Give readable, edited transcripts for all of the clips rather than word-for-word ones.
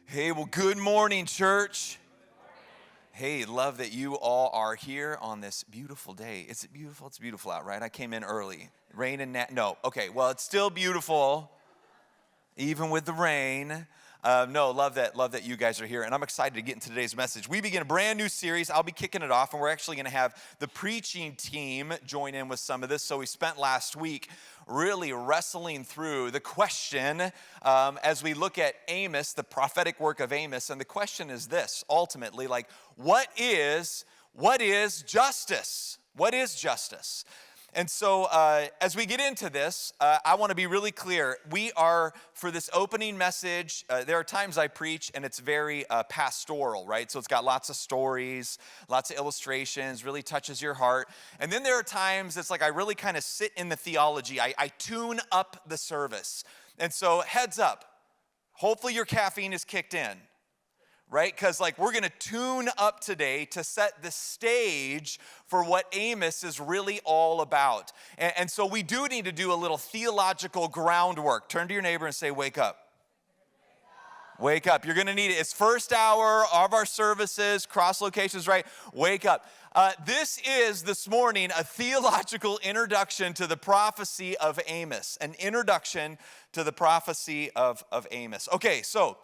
Hey, well, good morning, church. Hey, love that you all are here on this beautiful day. Is it beautiful? It's beautiful out, right? I came in early. Rain and no. Okay, well, it's still beautiful, even with the rain. No, love that you guys are here, and I'm excited to get into today's message. We begin a brand new series. I'll be kicking it off, and we're actually going to have the preaching team join in with some of this. So we spent last week really wrestling through the question as we look at Amos, the prophetic work of Amos, and the question is this, ultimately, like, what is justice? What is justice? And so as we get into this, I want to be really clear. We are, for this opening message, there are times I preach and it's very pastoral, right? So it's got lots of stories, lots of illustrations, really touches your heart. And then there are times it's like I really kind of sit in the theology. I tune up the service. And so heads up, hopefully your caffeine is kicked in. Right? Because like we're going to tune up today to set the stage for what Amos is really all about. And so we do need to do a little theological groundwork. Turn to your neighbor and say, wake up. Wake up. You're going to need it. It's first hour of our services, cross locations, right? Wake up. This is, this morning, a theological introduction to the prophecy of Amos. An introduction to the prophecy of Amos. Okay, so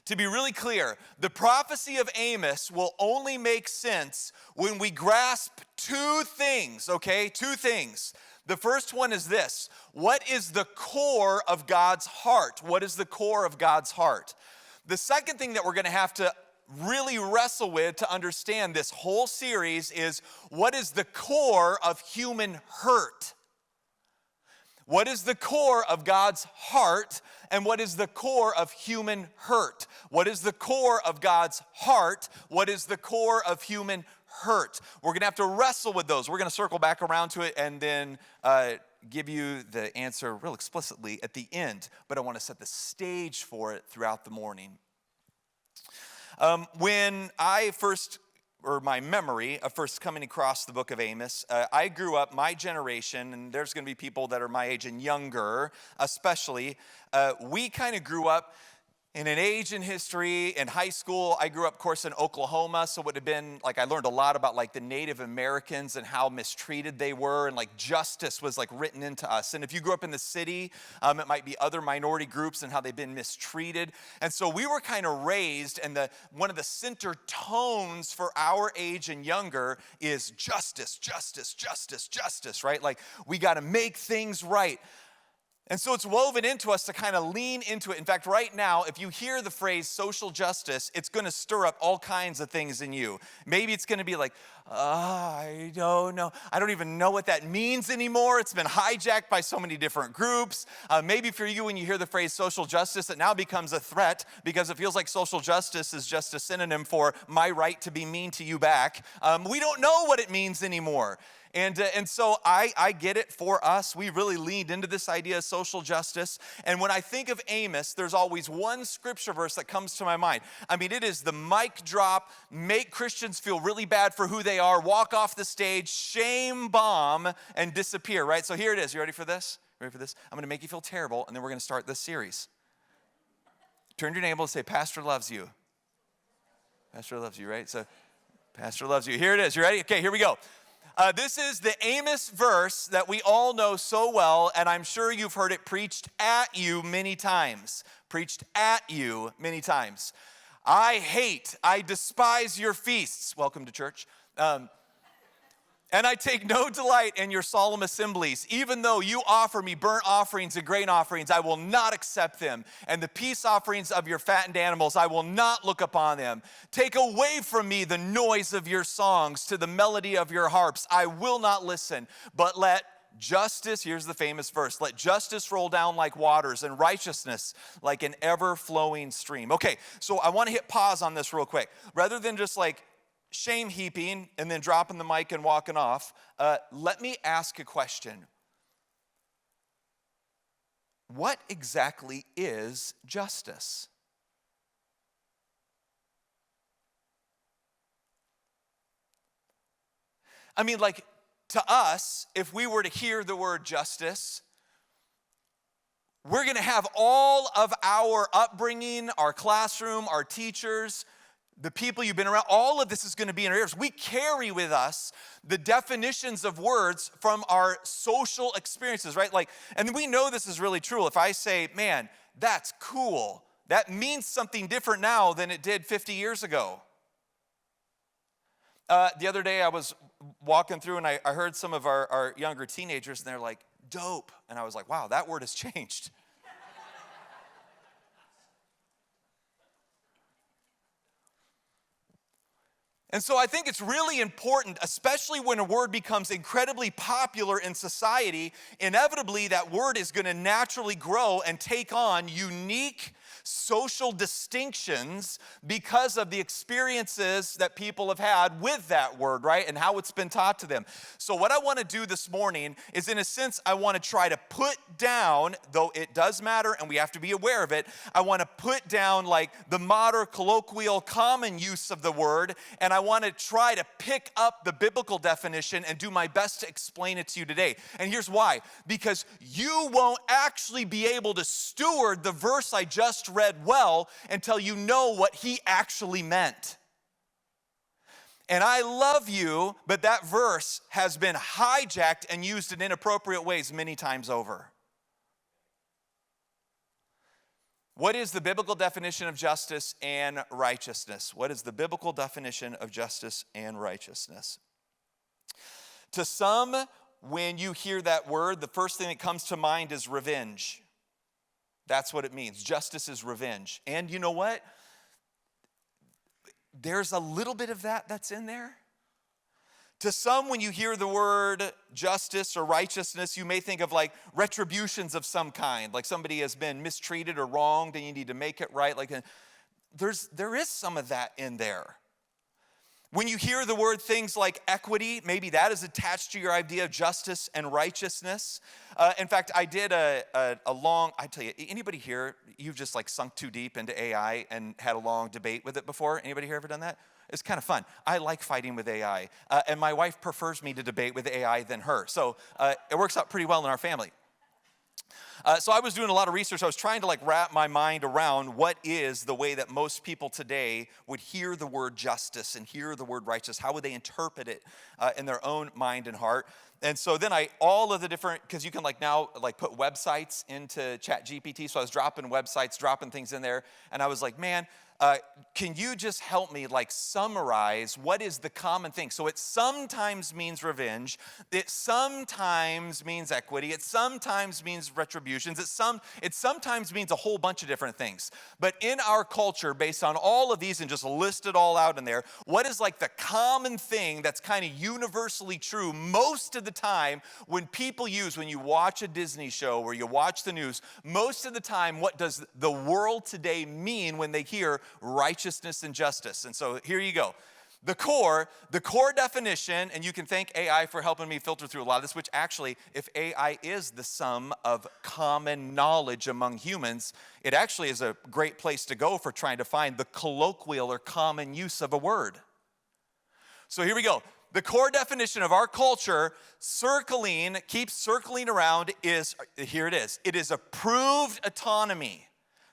to be really clear, the prophecy of Amos will only make sense when we grasp two things, okay? Two things. The first one is this. What is the core of God's heart? What is the core of God's heart? The second thing that we're going to have to really wrestle with to understand this whole series is what is the core of human hurt? What is the core of God's heart, and what is the core of human hurt? What is the core of God's heart? What is the core of human hurt? We're going to have to wrestle with those. We're going to circle back around to it and then give you the answer real explicitly at the end, but I want to set the stage for it throughout the morning. When I first my memory of first coming across the book of Amos, I grew up, my generation, and there's going to be people that are my age and younger, especially, we kind of grew up in an age in history. In high school, I grew up, of course, in Oklahoma, so it would have been, like, I learned a lot about, like, the Native Americans and how mistreated they were, and, like, justice was, like, written into us. And if you grew up in the city, it might be other minority groups and how they've been mistreated. And so we were kind of raised, and one of the center tones for our age and younger is justice, justice, justice, justice, right? Like, we got to make things right. And so it's woven into us to kind of lean into it. In fact, right now, if you hear the phrase social justice, it's going to stir up all kinds of things in you. Maybe it's going to be like, I don't know. I don't even know what that means anymore. It's been hijacked by so many different groups. Maybe for you, when you hear the phrase social justice, it now becomes a threat because it feels like social justice is just a synonym for my right to be mean to you back. We don't know what it means anymore. And so I get it. For us, we really leaned into this idea of social justice. And when I think of Amos, there's always one scripture verse that comes to my mind. I mean, it is the mic drop, make Christians feel really bad for who they are, walk off the stage, shame bomb, and disappear, right? So here it is. You ready for this? Ready for this? I'm going to make you feel terrible, and then we're going to start this series. Turn to your neighbor and say, Pastor loves you. Pastor loves you, right? So, Pastor loves you. Here it is. You ready? Okay, here we go. This is the Amos verse that we all know so well, and I'm sure you've heard it preached at you many times. Preached at you many times. I despise your feasts. Welcome to church. And I take no delight in your solemn assemblies. Even though you offer me burnt offerings and grain offerings, I will not accept them. And the peace offerings of your fattened animals, I will not look upon them. Take away from me the noise of your songs, to the melody of your harps. I will not listen, but let justice, here's the famous verse, let justice roll down like waters and righteousness like an ever-flowing stream. Okay, so I want to hit pause on this real quick. Rather than just like shame heaping and then dropping the mic and walking off, let me ask a question. What exactly is justice? I mean, like, to us, if we were to hear the word justice, we're going to have all of our upbringing, our classroom, our teachers, the people you've been around, all of this is going to be in our ears. We carry with us the definitions of words from our social experiences, right? Like, and we know this is really true. If I say, man, that's cool, that means something different now than it did 50 years ago. The other day I was walking through and I heard some of our younger teenagers and they're like, dope. And I was like, wow, that word has changed. And so I think it's really important, especially when a word becomes incredibly popular in society, inevitably that word is going to naturally grow and take on unique social distinctions because of the experiences that people have had with that word, right? And how it's been taught to them. So what I want to do this morning is, in a sense, I want to try to put down, though it does matter and we have to be aware of it, I want to put down like the modern, colloquial, common use of the word, and I want to try to pick up the biblical definition and do my best to explain it to you today. And here's why. Because you won't actually be able to steward the verse I just read well until you know what he actually meant. And I love you, but that verse has been hijacked and used in inappropriate ways many times over. What is the biblical definition of justice and righteousness? What is the biblical definition of justice and righteousness? To some, when you hear that word, the first thing that comes to mind is revenge. That's what it means. Justice is revenge. And you know what? There's a little bit of that's in there. To some, when you hear the word justice or righteousness, you may think of like retributions of some kind, like somebody has been mistreated or wronged and you need to make it right. Like there is some of that in there. When you hear the word things like equity, maybe that is attached to your idea of justice and righteousness. In fact, I did a long, I tell you, anybody here, you've just like sunk too deep into AI and had a long debate with it before? Anybody here ever done that? It's kind of fun. I like fighting with AI. And my wife prefers me to debate with AI than her. So it works out pretty well in our family. So I was doing a lot of research. I was trying to like wrap my mind around what is the way that most people today would hear the word justice and hear the word righteous. How would they interpret it in their own mind and heart? And so then all of the different, because you can like now like put websites into ChatGPT. So I was dropping websites, dropping things in there. And I was like, man, can you just help me like summarize what is the common thing? So it sometimes means revenge. It sometimes means equity. It sometimes means retributions. It sometimes means a whole bunch of different things. But in our culture, based on all of these and just list it all out in there, what is like the common thing that's kind of universally true most of the time when you watch a Disney show or you watch the news, most of the time, what does the world today mean when they hear righteousness and justice? And so here you go. The core definition, and you can thank AI for helping me filter through a lot of this, which actually, if AI is the sum of common knowledge among humans, it actually is a great place to go for trying to find the colloquial or common use of a word. So here we go. The core definition of our culture, keeps circling around, is, here it is. It is approved autonomy.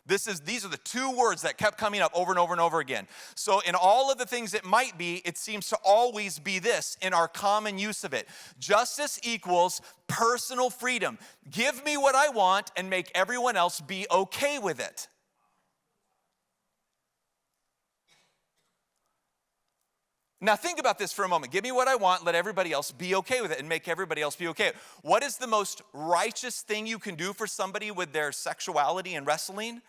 These are the two words that kept coming up over and over and over again. So in all of the things it might be, it seems to always be this in our common use of it. Justice equals personal freedom. Give me what I want and make everyone else be okay with it. Now think about this for a moment. Give me what I want, let everybody else be okay with it, and make everybody else be okay. What is the most righteous thing you can do for somebody with their sexuality and wrestling?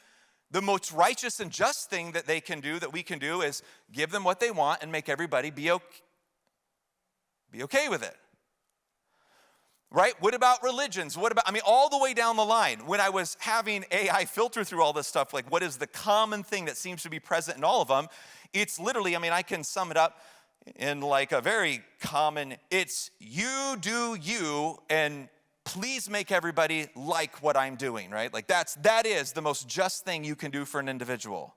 The most righteous and just thing that we can do is give them what they want and make everybody be okay with it. Right? What about religions? All the way down the line, when I was having AI filter through all this stuff, like what is the common thing that seems to be present in all of them? It's literally, I can sum it up in like a very common, it's you do you and please make everybody like what I'm doing, right? Like that is the most just thing you can do for an individual.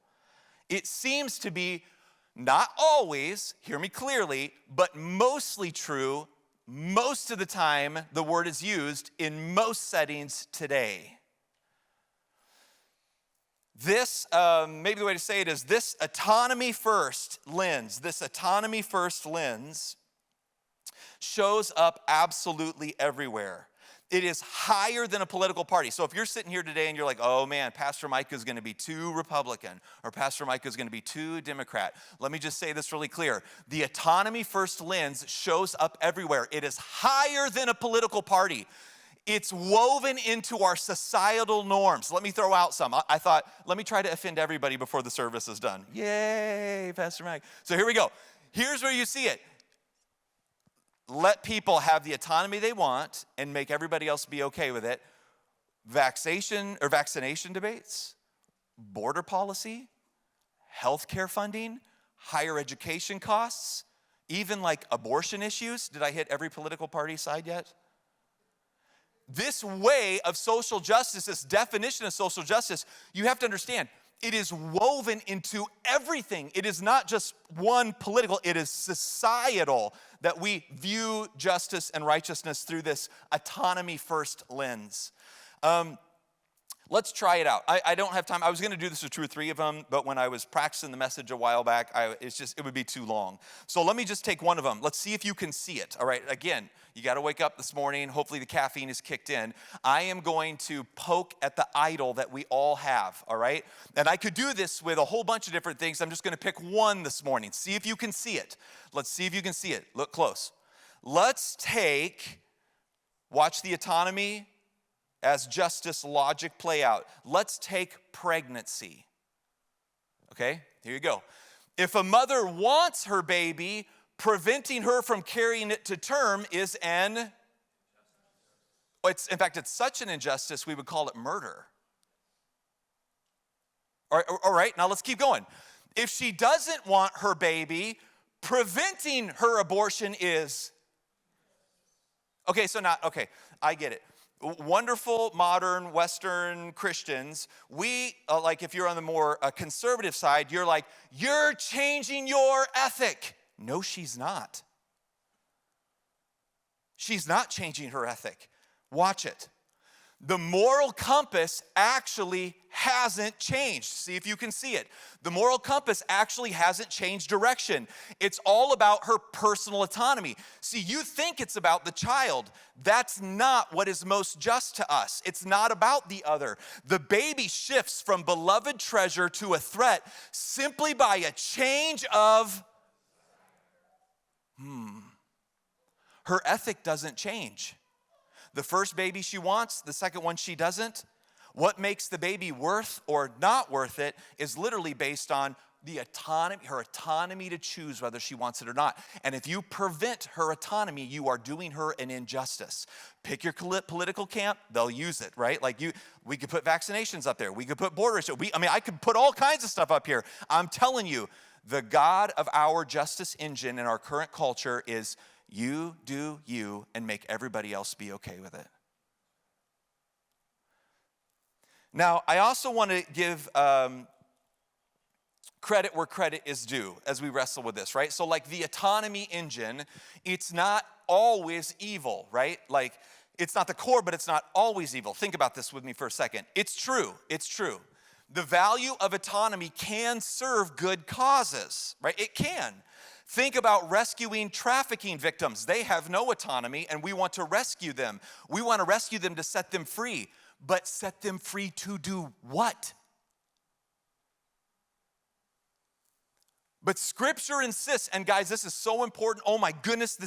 It seems to be not always, hear me clearly, but mostly true. Most of the time the word is used in most settings today. This, maybe the way to say it is this autonomy first lens shows up absolutely everywhere. It is higher than a political party. So if you're sitting here today and you're like, oh man, Pastor Micah is going to be too Republican, or Pastor Micah is going to be too Democrat, let me just say this really clear. The autonomy first lens shows up everywhere. It is higher than a political party. It's woven into our societal norms. Let me throw out some. I thought, let me try to offend everybody before the service is done. Yay, Pastor Mike. So here we go. Here's where you see it. Let people have the autonomy they want and make everybody else be okay with it. Vaccination debates, border policy, healthcare funding, higher education costs, even like abortion issues. Did I hit every political party side yet? This way of social justice, this definition of social justice, you have to understand, it is woven into everything. It is not just one political, it is societal that we view justice and righteousness through this autonomy first lens. Let's try it out. I don't have time. I was going to do this with 2 or 3 of them, but when I was practicing the message a while back, it would be too long. So let me just take one of them. Let's see if you can see it. All right. Again, you got to wake up this morning. Hopefully the caffeine is kicked in. I am going to poke at the idol that we all have. All right. And I could do this with a whole bunch of different things. I'm just going to pick one this morning. See if you can see it. Let's see if you can see it. Look close. Watch the autonomy as justice logic play out. Let's take pregnancy. Okay, here you go. If a mother wants her baby, preventing her from carrying it to term is in fact, it's such an injustice, we would call it murder. All right, now let's keep going. If she doesn't want her baby, preventing her abortion is, I get it. Wonderful, modern, Western Christians, we, like if you're on the more conservative side, you're like, you're changing your ethic. No, she's not. She's not changing her ethic. Watch it. The moral compass actually hasn't changed. See if you can see it. The moral compass actually hasn't changed direction. It's all about her personal autonomy. See, you think it's about the child. That's not what is most just to us. It's not about the other. The baby shifts from beloved treasure to a threat simply by a change of her ethic doesn't change. The first baby she wants, the second one she doesn't. What makes the baby worth or not worth it is literally based on her autonomy to choose whether she wants it or not. And if you prevent her autonomy, you are doing her an injustice. Pick your political camp, they'll use it, right? We could put vaccinations up there. We could put border issues. I could put all kinds of stuff up here. I'm telling you, the God of our justice engine in our current culture is you do you and make everybody else be okay with it. Now, I also want to give credit where credit is due as we wrestle with this, right? So like the autonomy engine, it's not always evil, right? Like it's not the core, but it's not always evil. Think about this with me for a second. It's true. The value of autonomy can serve good causes, right? It can. Think about rescuing trafficking victims. They have no autonomy, and we want to rescue them. We want to rescue them to set them free. But set them free to do what? But Scripture insists, and guys, this is so important. Oh my goodness,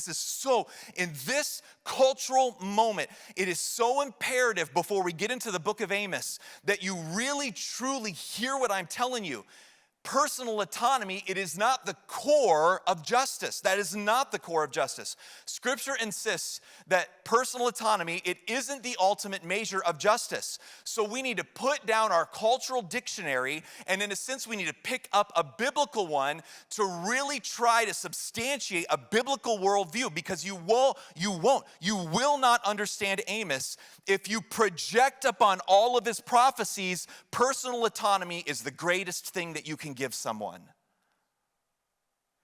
in this cultural moment, it is so imperative before we get into the book of Amos that you really, truly hear what I'm telling you. Personal autonomy, it is not the core of justice. That is not the core of justice. Scripture insists that personal autonomy, it isn't the ultimate measure of justice. So we need to put down our cultural dictionary, and in a sense, we need to pick up a biblical one to really try to substantiate a biblical worldview, because you will not understand Amos if you project upon all of his prophecies, personal autonomy is the greatest thing that you can give someone.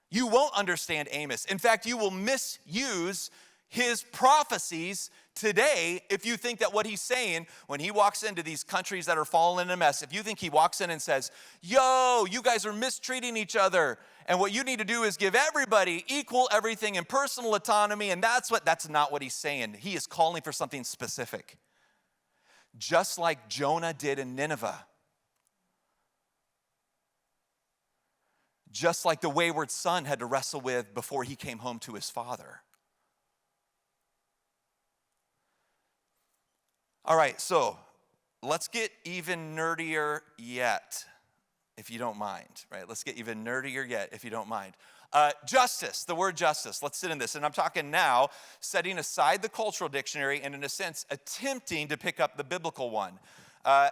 You won't understand Amos. In fact, you will misuse his prophecies today, if you think that what he's saying when he walks into these countries that are falling in a mess, if you think he walks in and says, yo, you guys are mistreating each other, and what you need to do is give everybody equal everything and personal autonomy, and that's not what he's saying. He is calling for something specific. Just like Jonah did in Nineveh. Just like the wayward son had to wrestle with before he came home to his father. All right, so let's get even nerdier yet, if you don't mind, right? Let's get even nerdier yet, if you don't mind. Justice, the word justice, let's sit in this. And I'm talking now, setting aside the cultural dictionary and in a sense, attempting to pick up the biblical one. I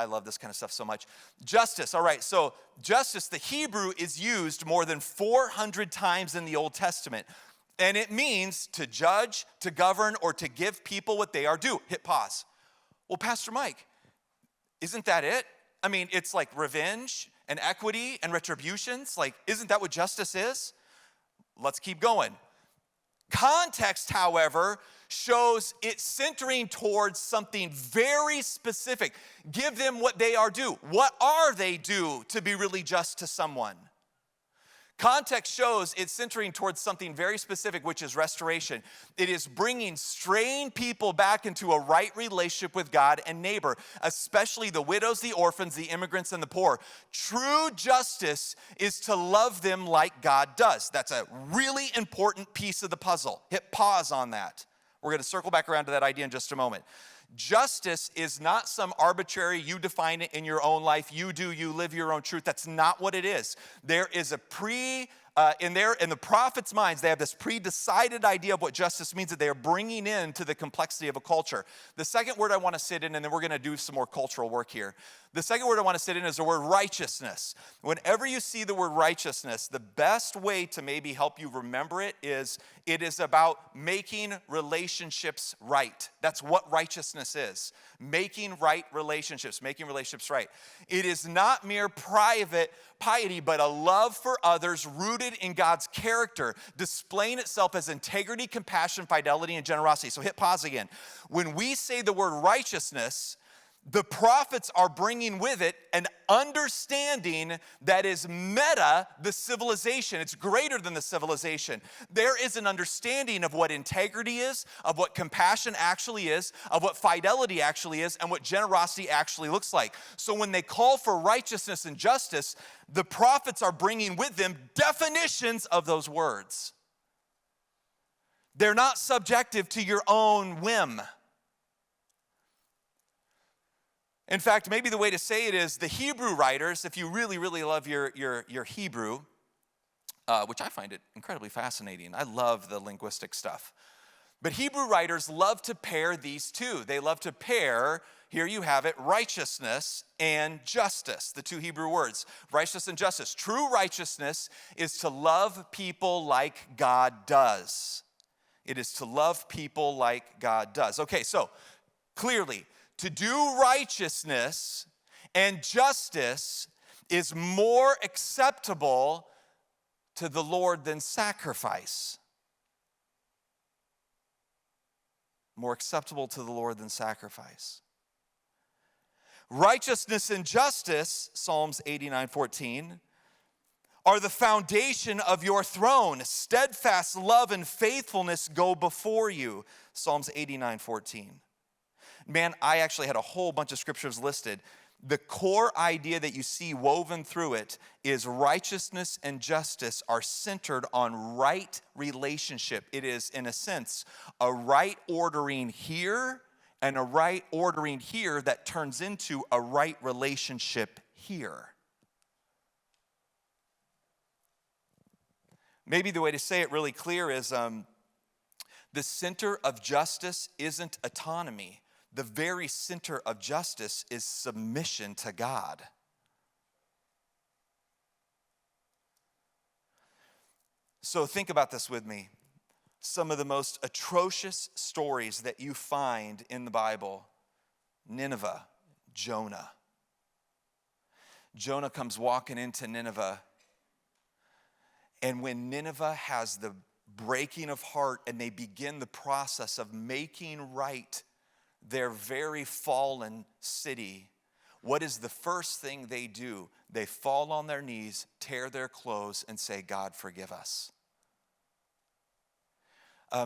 love this kind of stuff so much. Justice, all right, so justice, the Hebrew is used more than 400 times in the Old Testament. And it means to judge, to govern, or to give people what they are due. Hit pause. Well, Pastor Mike, isn't that it? I mean, it's like revenge and equity and retributions. Like, isn't that what justice is? Let's keep going. Context, however, shows it centering towards something very specific. Give them what they are due. What are they due to be really just to someone? Context shows it's centering towards something very specific, which is restoration. It is bringing straying people back into a right relationship with God and neighbor, especially the widows, the orphans, the immigrants, and the poor. True justice is to love them like God does. That's a really important piece of the puzzle. Hit pause on that. We're going to circle back around to that idea in just a moment. Justice is not some arbitrary, you define it in your own life, you live your own truth. That's not what it is. There is a in the prophets' minds, they have this pre-decided idea of what justice means that they are bringing into the complexity of a culture. The second word I want to sit in, and then we're going to do some more cultural work here. The second word I want to sit in is the word righteousness. Whenever you see the word righteousness, the best way to maybe help you remember it is about making relationships right. That's what righteousness is. Making relationships right. It is not mere private piety, but a love for others rooted in God's character, displaying itself as integrity, compassion, fidelity, and generosity. So hit pause again. When we say the word righteousness, the prophets are bringing with it an understanding that is meta the civilization. It's greater than the civilization. There is an understanding of what integrity is, of what compassion actually is, of what fidelity actually is, and what generosity actually looks like. So when they call for righteousness and justice, the prophets are bringing with them definitions of those words. They're not subjective to your own whim. In fact, maybe the way to say it is the Hebrew writers, if you really, really love your Hebrew, which I find it incredibly fascinating. I love the linguistic stuff. But Hebrew writers love to pair these two. They love to pair, here you have it, righteousness and justice, the two Hebrew words, righteousness and justice. True righteousness is to love people like God does. It is to love people like God does. Okay, so clearly, to do righteousness and justice is more acceptable to the Lord than sacrifice. More acceptable to the Lord than sacrifice. Righteousness and justice, Psalms 89:14, are the foundation of your throne. Steadfast love and faithfulness go before you, Psalms 89:14. Man, I actually had a whole bunch of scriptures listed. The core idea that you see woven through it is righteousness and justice are centered on right relationship. It is, in a sense, a right ordering here and a right ordering here that turns into a right relationship here. Maybe the way to say it really clear is the center of justice isn't autonomy. The very center of justice is submission to God. So think about this with me. Some of the most atrocious stories that you find in the Bible: Nineveh, Jonah. Jonah comes walking into Nineveh, and when Nineveh has the breaking of heart, and they begin the process of making right their very fallen city, what is the first thing they do? They fall on their knees, tear their clothes, and say, God, forgive us.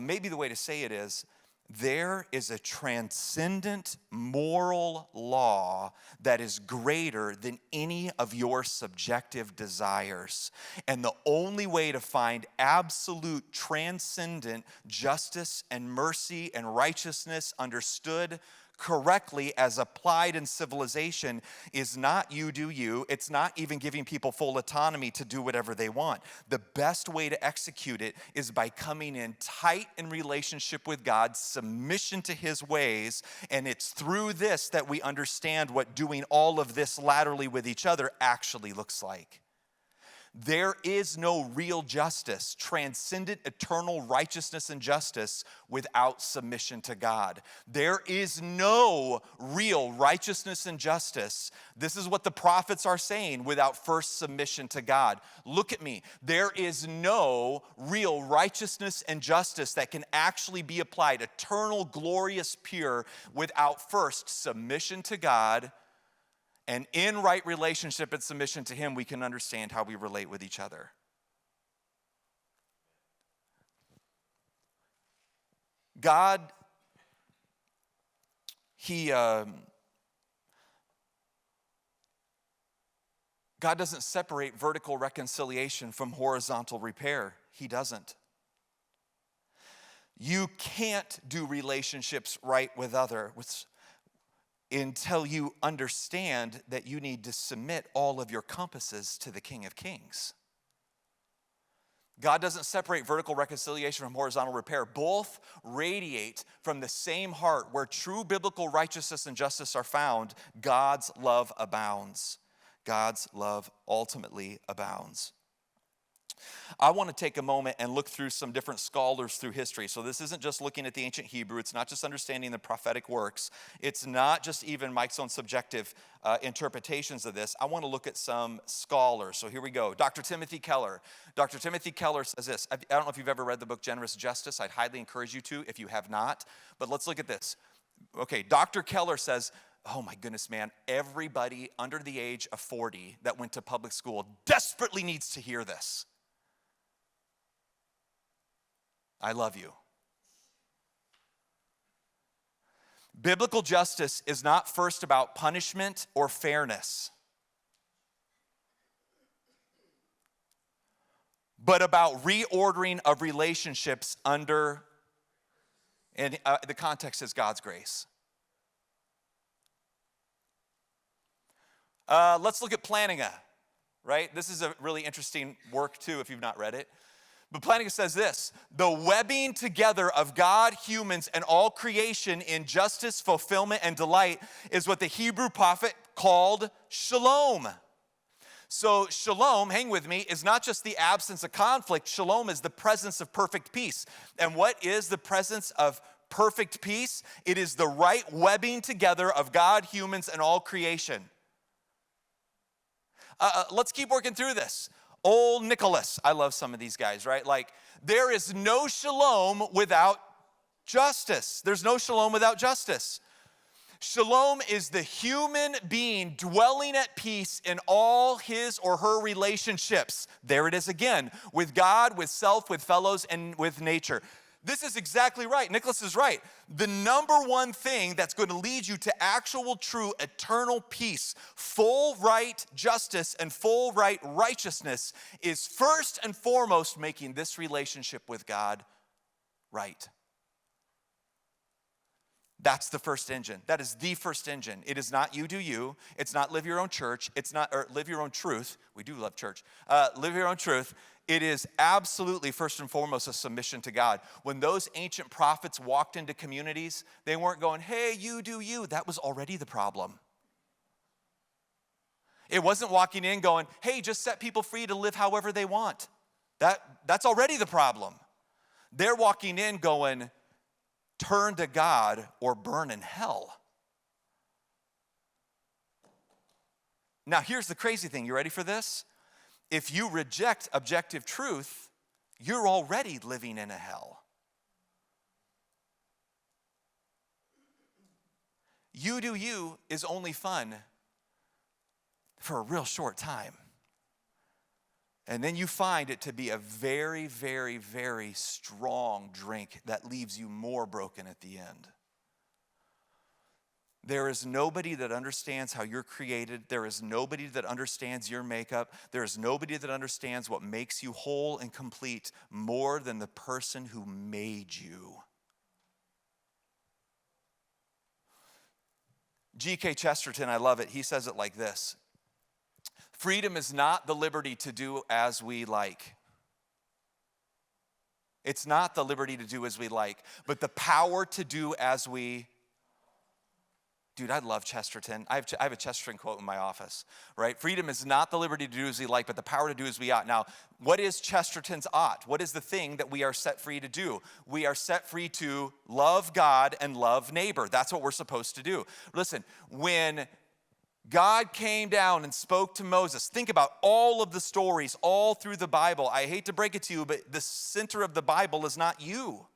Maybe the way to say it is, there is a transcendent moral law that is greater than any of your subjective desires. And the only way to find absolute transcendent justice and mercy and righteousness understood correctly as applied in civilization is not you do you. It's not even giving people full autonomy to do whatever they want. The best way to execute it is by coming in tight in relationship with God, submission to his ways, and it's through this that we understand what doing all of this laterally with each other actually looks like. There is no real justice, transcendent, eternal righteousness and justice without submission to God. There is no real righteousness and justice. This is what the prophets are saying, without first submission to God. Look at me. There is no real righteousness and justice that can actually be applied, eternal, glorious, pure, without first submission to God. And in right relationship and submission to him, we can understand how we relate with each other. God, God doesn't separate vertical reconciliation from horizontal repair. He doesn't. You can't do relationships right with others until you understand that you need to submit all of your compasses to the King of Kings. God doesn't separate vertical reconciliation from horizontal repair. Both radiate from the same heart. Where true biblical righteousness and justice are found, God's love abounds. God's love ultimately abounds. I want to take a moment and look through some different scholars through history. So this isn't just looking at the ancient Hebrew. It's not just understanding the prophetic works. It's not just even Mike's own subjective interpretations of this. I want to look at some scholars. So here we go. Dr. Timothy Keller. Dr. Timothy Keller says this. I don't know if you've ever read the book Generous Justice. I'd highly encourage you to if you have not. But let's look at this. Okay, Dr. Keller says, oh my goodness, man, everybody under the age of 40 that went to public school desperately needs to hear this. I love you. Biblical justice is not first about punishment or fairness, but about reordering of relationships under, and the context is God's grace. Let's look at Plantinga, right? This is a really interesting work too if you've not read it. But Plantinga says this: the webbing together of God, humans, and all creation in justice, fulfillment, and delight is what the Hebrew prophet called shalom. So shalom, hang with me, is not just the absence of conflict. Shalom is the presence of perfect peace. And what is the presence of perfect peace? It is the right webbing together of God, humans, and all creation. Let's keep working through this. Old Nicholas, I love some of these guys, right? Like, there is no shalom without justice. There's no shalom without justice. Shalom is the human being dwelling at peace in all his or her relationships. There it is again, with God, with self, with fellows, and with nature. This is exactly right. Nicholas is right. The number one thing that's going to lead you to actual, true, eternal peace, full right justice, and full right righteousness is first and foremost making this relationship with God right. That's the first engine. That is the first engine. It is not you do you. It's not live your own church. It's not, or live your own truth. We do love church. Live your own truth. It is absolutely first and foremost a submission to God. When those ancient prophets walked into communities, they weren't going, hey, you do you. That was already the problem. It wasn't walking in going, hey, just set people free to live however they want. That's already the problem. They're walking in going, turn to God or burn in hell. Now, here's the crazy thing. You ready for this? If you reject objective truth, you're already living in a hell. You do you is only fun for a real short time. And then you find it to be a very, very, very strong drink that leaves you more broken at the end. There is nobody that understands how you're created. There is nobody that understands your makeup. There is nobody that understands what makes you whole and complete more than the person who made you. G.K. Chesterton, I love it. He says it like this: freedom is not the liberty to do as we like. It's not the liberty to do as we like, but the power to do as we. Dude, I love Chesterton. I have a Chesterton quote in my office, right? Freedom is not the liberty to do as we like, but the power to do as we ought. Now, what is Chesterton's ought? What is the thing that we are set free to do? We are set free to love God and love neighbor. That's what we're supposed to do. Listen, when God came down and spoke to Moses, think about all of the stories all through the Bible. I hate to break it to you, but the center of the Bible is not you.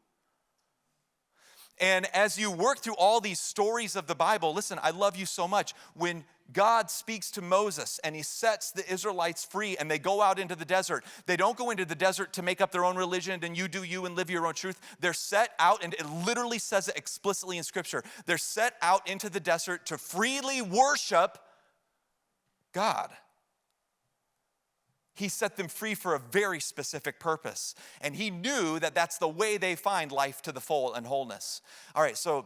And as you work through all these stories of the Bible, listen, I love you so much. When God speaks to Moses and he sets the Israelites free and they go out into the desert, they don't go into the desert to make up their own religion and you do you and live your own truth. They're set out, and it literally says it explicitly in Scripture. They're set out into the desert to freely worship God. He set them free for a very specific purpose. And he knew that that's the way they find life to the full and wholeness. All right, so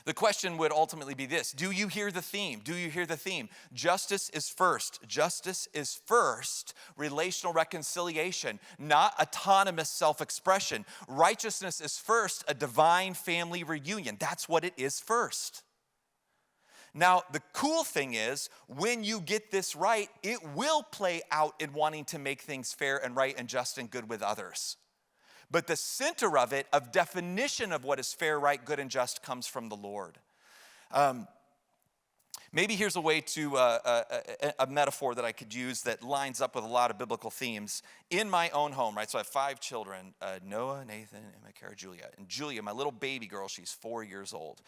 the question would ultimately be this: do you hear the theme? Do you hear the theme? Justice is first. Justice is first. Relational reconciliation, not autonomous self-expression. Righteousness is first. A divine family reunion. That's what it is first. Now, the cool thing is, when you get this right, it will play out in wanting to make things fair and right and just and good with others. But the center of it, of definition of what is fair, right, good, and just, comes from the Lord. Maybe here's a way to, a metaphor that I could use that lines up with a lot of biblical themes. In my own home, right, so I have 5 children, Noah, Nathan, Emma, Kara, Julia. And Julia, my little baby girl, she's 4 years old.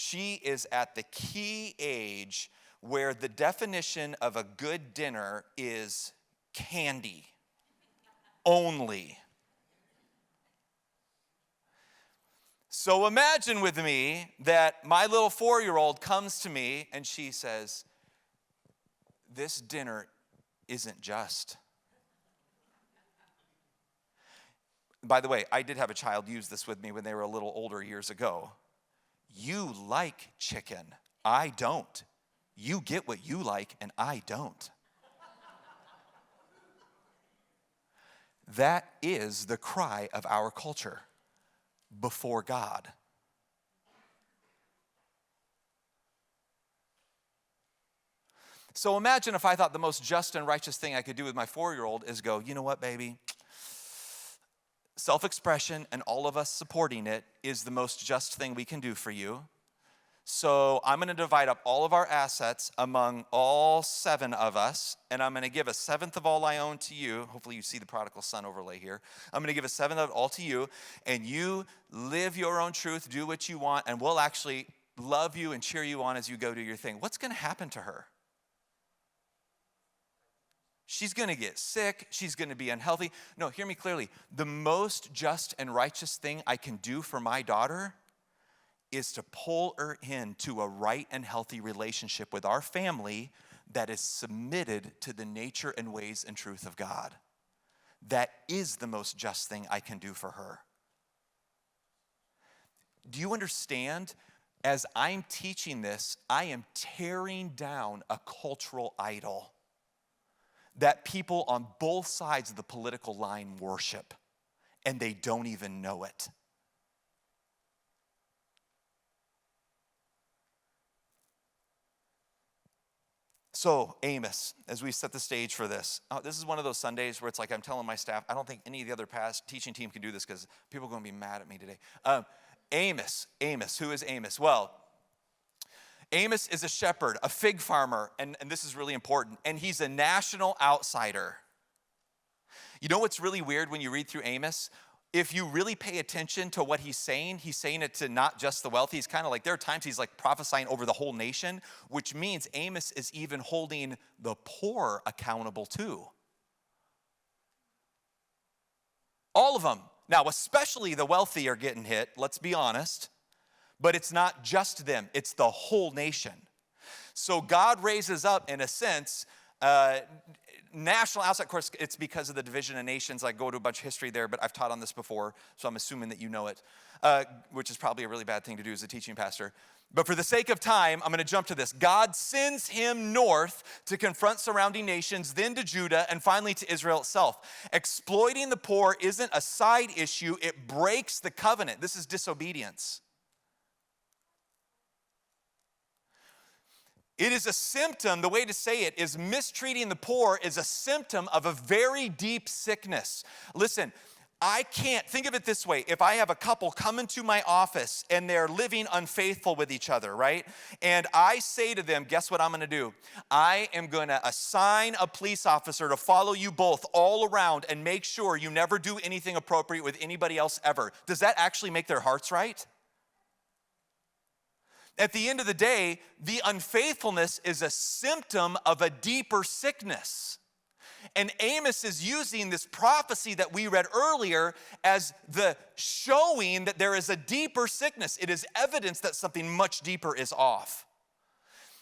She is at the key age where the definition of a good dinner is candy only. So imagine with me that my little 4-year-old comes to me and she says, "This dinner isn't just." By the way, I did have a child use this with me when they were a little older years ago. You like chicken. I don't. You get what you like and I don't. That is the cry of our culture before God. So imagine if I thought the most just and righteous thing I could do with my 4-year-old is go, "You know what, baby? Self-expression and all of us supporting it is the most just thing we can do for you. So I'm going to divide up all of our assets among all 7 of us, and I'm going to give a 7th of all I own to you." Hopefully you see the prodigal son overlay here. "I'm going to give a 7th of it all to you, and you live your own truth, do what you want, and we'll actually love you and cheer you on as you go do your thing." What's going to happen to her? She's going to get sick. She's going to be unhealthy. No, hear me clearly. The most just and righteous thing I can do for my daughter is to pull her into a right and healthy relationship with our family that is submitted to the nature and ways and truth of God. That is the most just thing I can do for her. Do you understand? As I'm teaching this, I am tearing down a cultural idol that people on both sides of the political line worship, and they don't even know it. So, Amos, as we set the stage for this, this is one of those Sundays where it's like I'm telling my staff, I don't think any of the other teaching team can do this because people are going to be mad at me today. Amos, who is Amos? Well, Amos is a shepherd, a fig farmer, and this is really important, and he's a national outsider. You know what's really weird when you read through Amos? If you really pay attention to what he's saying it to not just the wealthy. He's kind of like, there are times he's like prophesying over the whole nation, which means Amos is even holding the poor accountable too. All of them. Now, especially the wealthy are getting hit, let's be honest. But it's not just them, it's the whole nation. So God raises up, in a sense, national outside. Of course, it's because of the division of nations. I go to a bunch of history there, but I've taught on this before, so I'm assuming that you know it, which is probably a really bad thing to do as a teaching pastor. But for the sake of time, I'm going to jump to this. God sends him north to confront surrounding nations, then to Judah, and finally to Israel itself. Exploiting the poor isn't a side issue. It breaks the covenant. This is disobedience. It is a symptom, the way to say it is mistreating the poor is a symptom of a very deep sickness. Listen, I can't, think of it this way. If I have a couple come into my office and they're living unfaithful with each other, right? And I say to them, guess what I'm gonna do? I am gonna assign a police officer to follow you both all around and make sure you never do anything appropriate with anybody else ever. Does that actually make their hearts right? At the end of the day, the unfaithfulness is a symptom of a deeper sickness. And Amos is using this prophecy that we read earlier as the showing that there is a deeper sickness. It is evidence that something much deeper is off.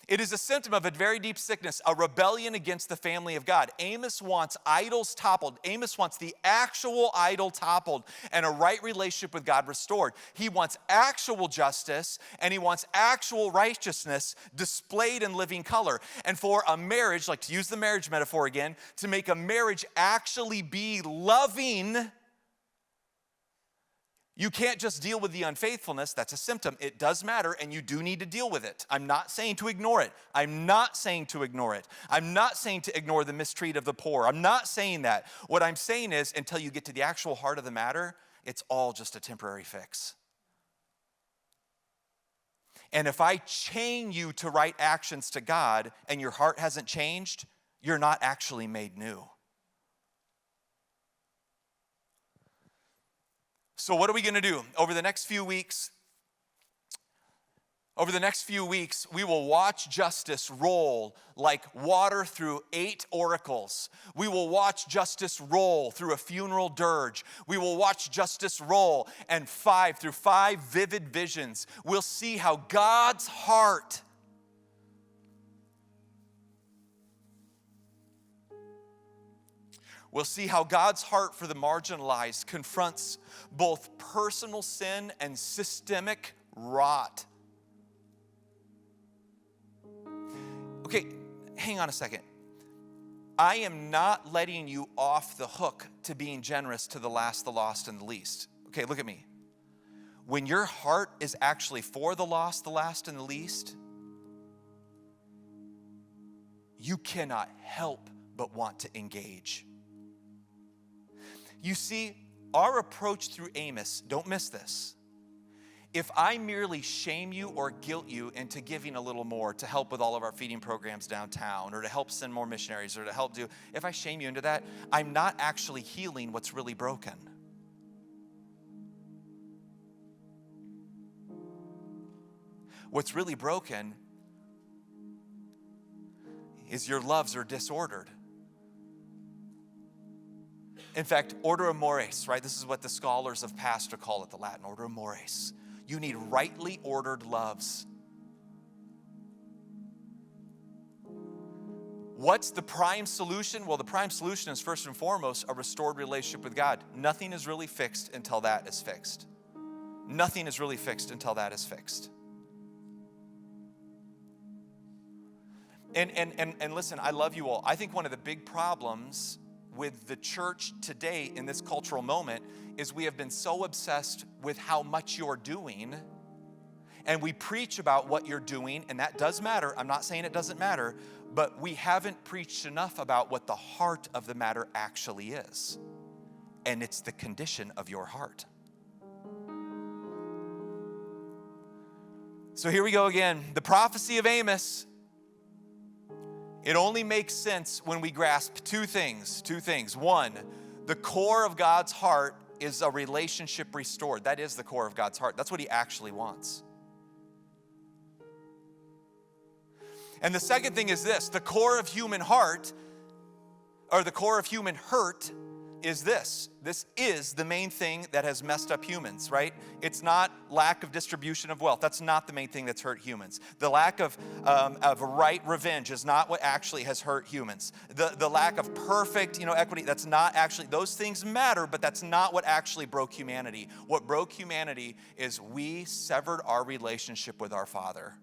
It is a symptom of a very deep sickness, a rebellion against the family of God. Amos wants idols toppled. Amos wants the actual idol toppled and a right relationship with God restored. He wants actual justice and he wants actual righteousness displayed in living color. And for a marriage, like to use the marriage metaphor again, to make a marriage actually be loving, you can't just deal with the unfaithfulness. That's a symptom. It does matter, and you do need to deal with it. I'm not saying to ignore it. I'm not saying to ignore it. I'm not saying to ignore the mistreat of the poor. I'm not saying that. What I'm saying is, until you get to the actual heart of the matter, it's all just a temporary fix. And if I chain you to right actions to God, and your heart hasn't changed, you're not actually made new. So what are we going to do? Over the next few weeks, we will watch justice roll like water through 8 oracles. We will watch justice roll through a funeral dirge. We will watch justice roll and through 5 vivid visions. We'll see how God's heart We'll see how God's heart for the marginalized confronts both personal sin and systemic rot. Okay, hang on a second. I am not letting you off the hook to being generous to the last, the lost, and the least. Okay, look at me. When your heart is actually for the lost, the last, and the least, you cannot help but want to engage. You see, our approach through Amos, don't miss this. If I merely shame you or guilt you into giving a little more to help with all of our feeding programs downtown or to help send more missionaries or to help do, if I shame you into that, I'm not actually healing what's really broken. What's really broken is your loves are disordered. In fact, order amores, right? This is what the scholars of pastor call it, the Latin order amores. You need rightly ordered loves. What's the prime solution? Well, the prime solution is first and foremost a restored relationship with God. Nothing is really fixed until that is fixed. Nothing is really fixed until that is fixed. And listen, I love you all. I think one of the big problems with the church today in this cultural moment is we have been so obsessed with how much you're doing, and we preach about what you're doing, and that does matter. I'm not saying it doesn't matter, but we haven't preached enough about what the heart of the matter actually is, and it's the condition of your heart. So here we go again. The prophecy of Amos. It only makes sense when we grasp two things. One, The core of God's heart is a relationship restored. That is the core of God's heart. That's what he actually wants. And the second thing is this: the core of human heart, or the core of human hurt, is this. This is the main thing that has messed up humans, right? It's not lack of distribution of wealth. That's not the main thing that's hurt humans. The lack of right revenge is not what actually has hurt humans. The lack of perfect, equity, that's not actually, those things matter, but that's not what actually broke humanity. What broke humanity is we severed our relationship with our Father.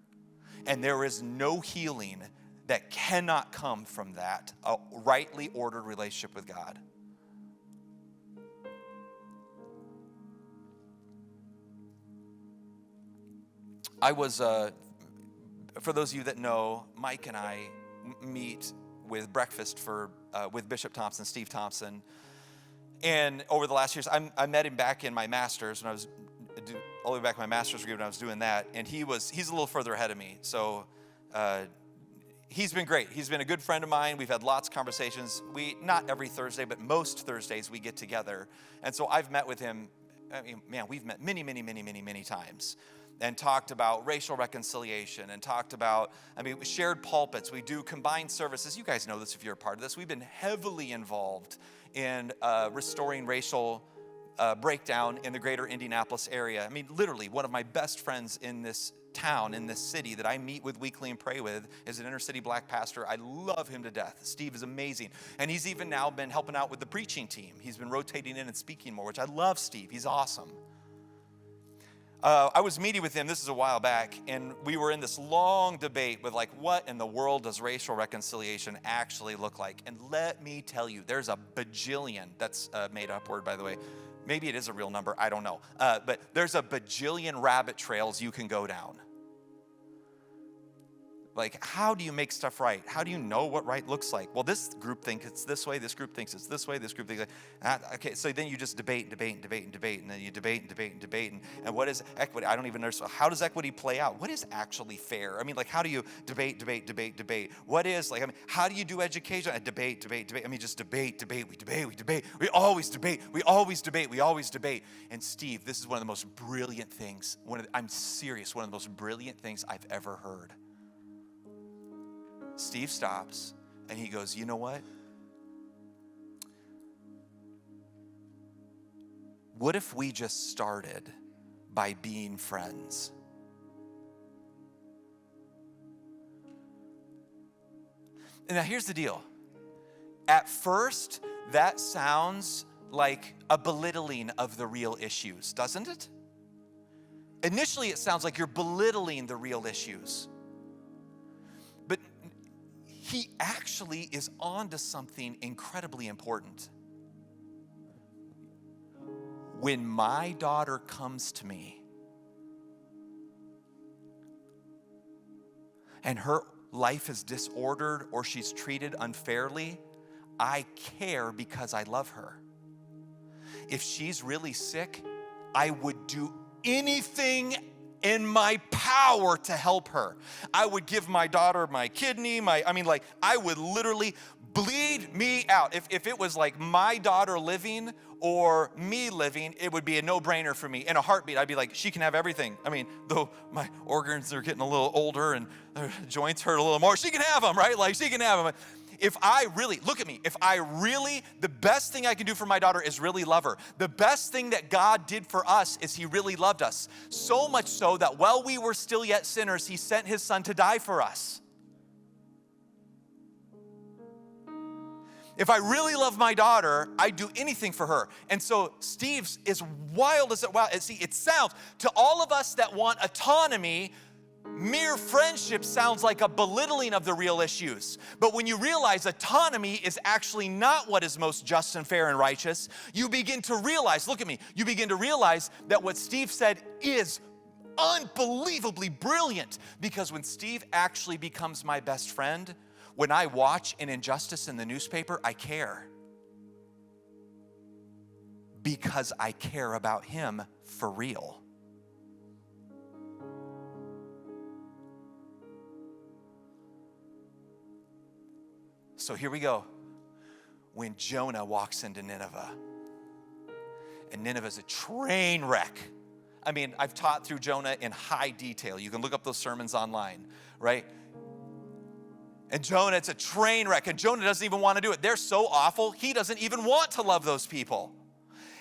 And there is no healing that cannot come from that, a rightly ordered relationship with God. I was, for those of you that know, Mike and I meet with breakfast with Bishop Thompson, Steve Thompson. And over the last years, I met him back in my master's when I was all the way back in my master's degree when I was doing that. And he's a little further ahead of me. So he's been great. He's been a good friend of mine. We've had lots of conversations. Not every Thursday, but most Thursdays we get together. And so I've met with him. I mean, man, we've met many times and talked about racial reconciliation and talked about, we shared pulpits. We do combined services. You guys know this if you're a part of this. We've been heavily involved in restoring racial breakdown in the greater Indianapolis area. Literally, one of my best friends in this town, in this city that I meet with weekly and pray with is an inner city black pastor. I love him to death. Steve is amazing. And he's even now been helping out with the preaching team. He's been rotating in and speaking more, which I love Steve. He's awesome. I was meeting with him, this is a while back, and we were in this long debate with what in the world does racial reconciliation actually look like? And let me tell you, there's a bajillion, that's a made up word, by the way. Maybe it is a real number, I don't know. But there's a bajillion rabbit trails you can go down. How do you make stuff right? How do you know what right looks like? Well, this group thinks it's this way. This group thinks it's this way. This group thinks that. Okay, so then you just debate, and then you debate. And what is equity? I don't even know. So how does equity play out? What is actually fair? How do you debate? What is, how do you do education? Debate. Just debate. We debate. We always debate. And Steve, this is one of the most brilliant things. I'm serious, one of the most brilliant things I've ever heard. Steve stops and he goes, you know what? What if we just started by being friends? And now here's the deal. At first, that sounds like a belittling of the real issues, doesn't it? Initially, it sounds like you're belittling the real issues. But he actually is on to something incredibly important. When my daughter comes to me and her life is disordered or she's treated unfairly, I care because I love her. If she's really sick, I would do anything in my power to help her. I would give my daughter my kidney, I would literally bleed me out. If it was my daughter living or me living, it would be a no-brainer for me. In a heartbeat, I'd be like, she can have everything. Though my organs are getting a little older and her joints hurt a little more, she can have them, right? She can have them. If I really, look at me, the best thing I can do for my daughter is really love her. The best thing that God did for us is he really loved us. So much so that while we were still yet sinners, he sent his son to die for us. If I really love my daughter, I'd do anything for her. And so Steve's is wild as it wild. See, it sounds, to all of us that want autonomy, mere friendship sounds like a belittling of the real issues. But when you realize autonomy is actually not what is most just and fair and righteous, you begin to realize, look at me, you begin to realize that what Steve said is unbelievably brilliant. Because when Steve actually becomes my best friend, when I watch an injustice in the newspaper, I care. Because I care about him for real. So here we go. when Jonah walks into Nineveh. And Nineveh's a train wreck. I mean, I've taught through Jonah in high detail. You can look up those sermons online, right? And Jonah, it's a train wreck, and Jonah doesn't even want to do it. They're so awful, he doesn't even want to love those people.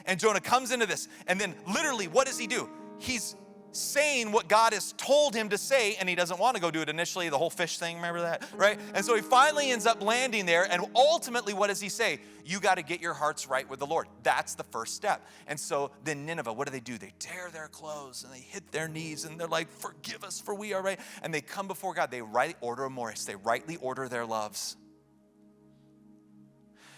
And Jonah comes into this, and then literally, what does he do? He's saying what God has told him to say, and he doesn't want to go do it initially, the whole fish thing, remember that, right? And so he finally ends up landing there, and ultimately, what does he say? You got to get your hearts right with the Lord. That's the first step. And so then Nineveh, what do? They tear their clothes, and they hit their knees, and they're like, forgive us, for we are right. And they come before God. They rightly order amoris. They rightly order their loves.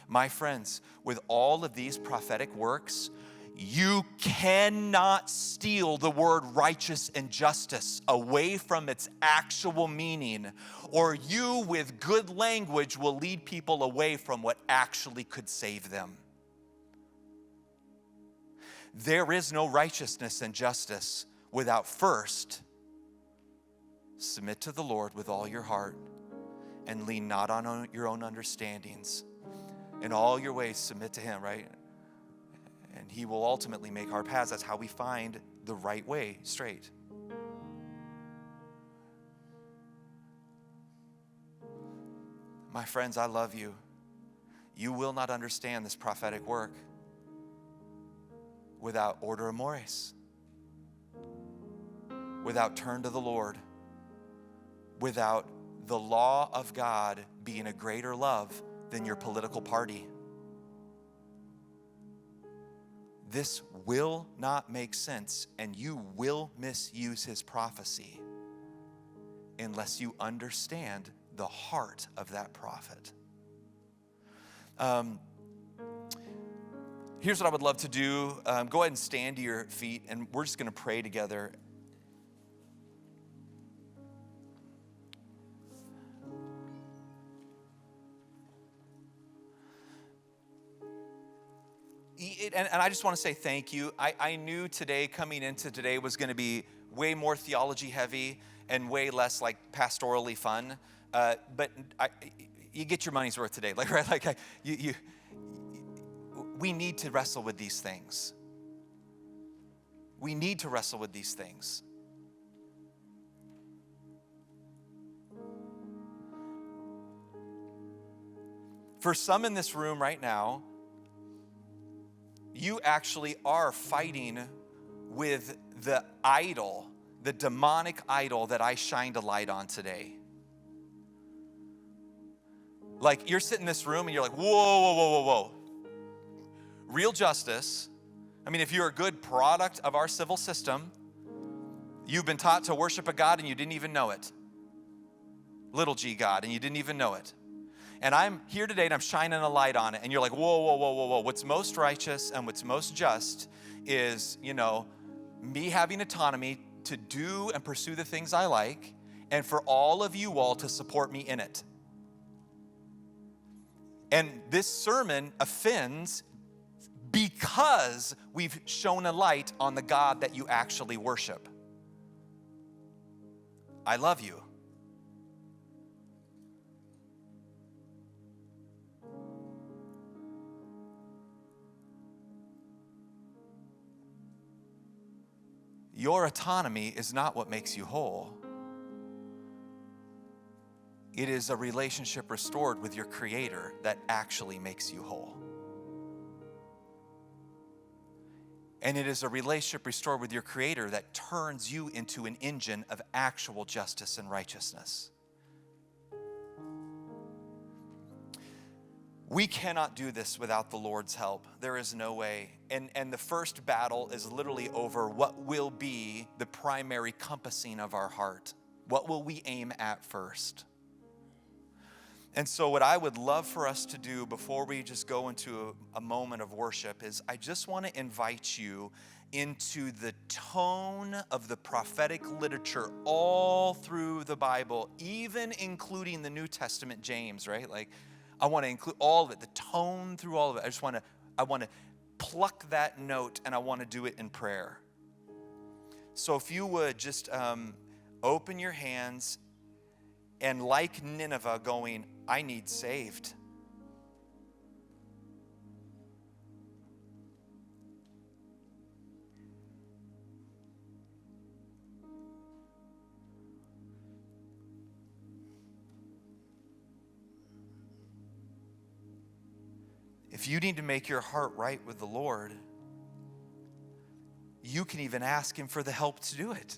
My friends, with all of these prophetic works, you cannot steal the word righteous and justice away from its actual meaning, or you, with good language, will lead people away from what actually could save them. There is no righteousness and justice without first submit to the Lord with all your heart and lean not on your own understandings. In all your ways, submit to Him, right? And He will ultimately make our paths. That's how we find the right way straight. My friends, I love you. You will not understand this prophetic work without order amoris, without turn to the Lord, without the law of God being a greater love than your political party. This will not make sense, and you will misuse His prophecy unless you understand the heart of that prophet. Here's what I would love to do. Go ahead and stand to your feet, and we're just going to pray together. And I just want to say thank you. I knew today, coming into today, was going to be way more theology heavy and way less like pastorally fun. But you get your money's worth today, like right? Like we need to wrestle with these things. We need to wrestle with these things. For some in this room right now, you actually are fighting with the idol, the demonic idol that I shined a light on today. Like you're sitting in this room and you're like, whoa. Real justice. I mean, if you're a good product of our civil system, you've been taught to worship a God and you didn't even know it. Little g God, and you didn't even know it. And I'm here today and I'm shining a light on it. And you're like, whoa. What's most righteous and what's most just is, me having autonomy to do and pursue the things I like, and for all of you all to support me in it. And this sermon offends because we've shown a light on the God that you actually worship. I love you. Your autonomy is not what makes you whole. It is a relationship restored with your Creator that actually makes you whole. And it is a relationship restored with your Creator that turns you into an engine of actual justice and righteousness. We cannot do this without the Lord's help. There is no way. And the first battle is literally over what will be the primary compassing of our heart. What will we aim at first? And so what I would love for us to do before we just go into a moment of worship is I just want to invite you into the tone of the prophetic literature all through the Bible, even including the New Testament, James, right? Like, I want to include all of it, the tone through all of it. I want to pluck that note, and I want to do it in prayer. So if you would just open your hands, and like Nineveh going, I need saved. If you need to make your heart right with the Lord, you can even ask him for the help to do it.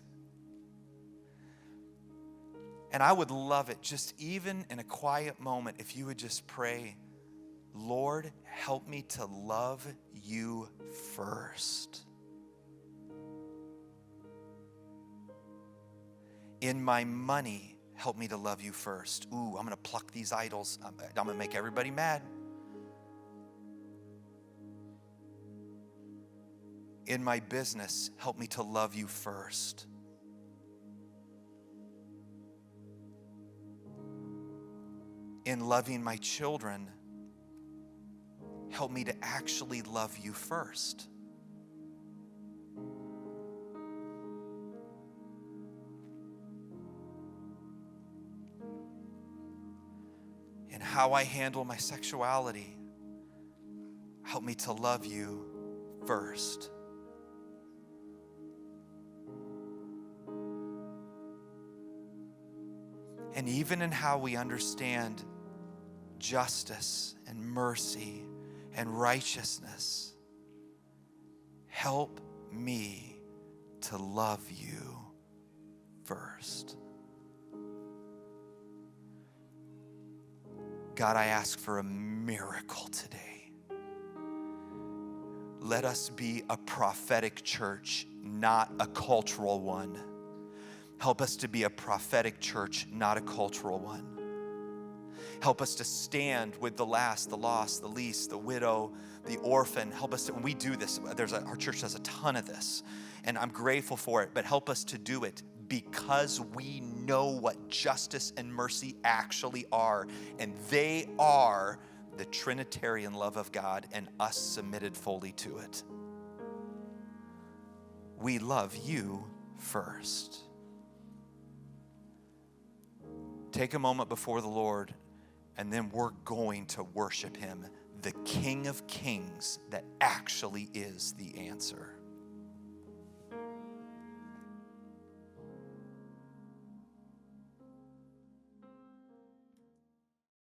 And I would love it, just even in a quiet moment, if you would just pray, Lord, help me to love you first. In my money, help me to love you first. Ooh, I'm going to pluck these idols. I'm going to make everybody mad. In my business, help me to love you first. In loving my children, help me to actually love you first. In how I handle my sexuality, help me to love you first. And even in how we understand justice and mercy and righteousness, help me to love you first. God, I ask for a miracle today. Let us be a prophetic church, not a cultural one. Help us to be a prophetic church, not a cultural one. Help us to stand with the last, the lost, the least, the widow, the orphan. Help us to, when we do this, our church does a ton of this, and I'm grateful for it, but help us to do it because we know what justice and mercy actually are, and they are the Trinitarian love of God and us submitted fully to it. We love you first. Take a moment before the Lord, and then we're going to worship him, the King of Kings that actually is the answer.